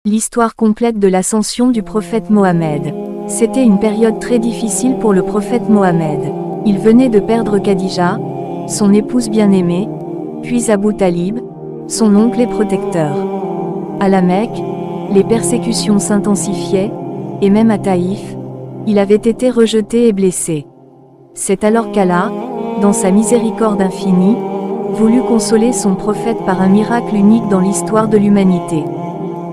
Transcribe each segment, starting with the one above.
L'histoire complète de l'ascension du prophète Mohammed. C'était une période très difficile pour le prophète Mohammed. Il venait de perdre Khadija, son épouse bien-aimée, puis Abu Talib, son oncle et protecteur. À la Mecque, les persécutions s'intensifiaient, et même à Taïf, il avait été rejeté et blessé. C'est alors qu'Allah, dans sa miséricorde infinie, voulut consoler son prophète par un miracle unique dans l'histoire de l'humanité.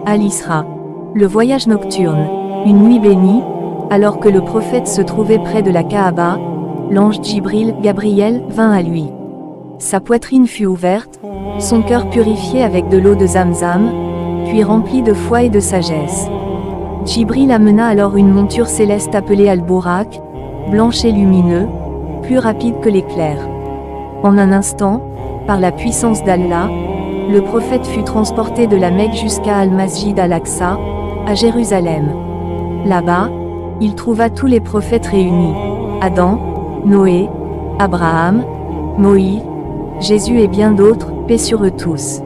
Al-Isra, le voyage nocturne, une nuit bénie, alors que le prophète se trouvait près de la Kaaba, l'ange Djibril, Gabriel, vint à lui. Sa poitrine fut ouverte, son cœur purifié avec de l'eau de Zamzam, puis rempli de foi et de sagesse. Djibril amena alors une monture céleste appelée Al-Bourak, blanche et lumineux, plus rapide que l'éclair. En un instant, par la puissance d'Allah, le prophète fut transporté de la Mecque jusqu'à Al-Masjid al-Aqsa, à Jérusalem. Là-bas, il trouva tous les prophètes réunis, Adam, Noé, Abraham, Moïse, Jésus et bien d'autres, paix sur eux tous.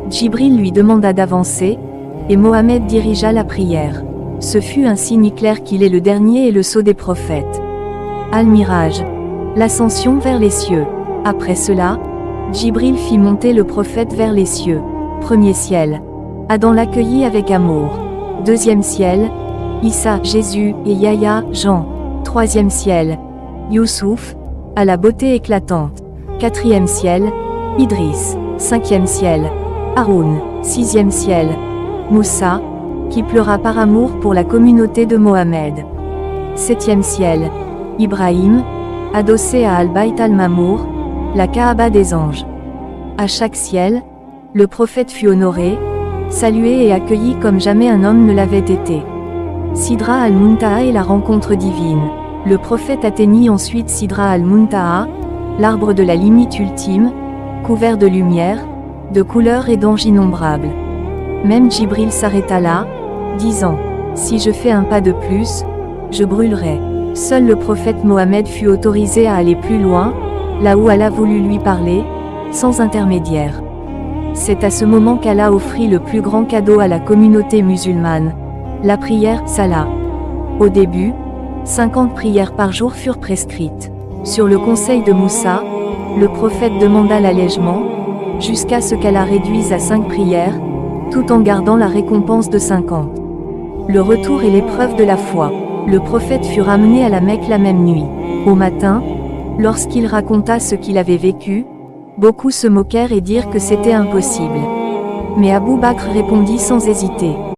Djibril lui demanda d'avancer, et Mohammed dirigea la prière. Ce fut un signe clair qu'il est le dernier et le sceau des prophètes. Al-Miraj, l'ascension vers les cieux. Après cela, Djibril fit monter le prophète vers les cieux. Premier ciel. Adam l'accueillit avec amour. Deuxième ciel. Issa, Jésus, et Yahya, Jean. Troisième ciel. Youssouf, à la beauté éclatante. Quatrième ciel. Idriss. Cinquième ciel. Haroun. Sixième ciel. Moussa, qui pleura par amour pour la communauté de Mohammed. Septième ciel. Ibrahim, adossé à Al-Bayt al-Mamour, la Kaaba des anges. À chaque ciel, le prophète fut honoré, salué et accueilli comme jamais un homme ne l'avait été. Sidra al-Muntaha et la rencontre divine. Le prophète atteignit ensuite Sidra al-Muntaha, l'arbre de la limite ultime, couvert de lumière, de couleurs et d'anges innombrables. Même Djibril s'arrêta là, disant « Si je fais un pas de plus, je brûlerai ». Seul le prophète Mohammed fut autorisé à aller plus loin, là où Allah voulut lui parler, sans intermédiaire. C'est à ce moment qu'Allah offrit le plus grand cadeau à la communauté musulmane, la prière Salah. Au début, 50 prières par jour furent prescrites. Sur le conseil de Moussa, le prophète demanda l'allègement, jusqu'à ce qu'Allah réduise à 5 prières, tout en gardant la récompense de 50. Le retour est l'épreuve de la foi. Le prophète fut ramené à la Mecque la même nuit. Au matin, lorsqu'il raconta ce qu'il avait vécu, beaucoup se moquèrent et dirent que c'était impossible. Mais Abou Bakr répondit sans hésiter.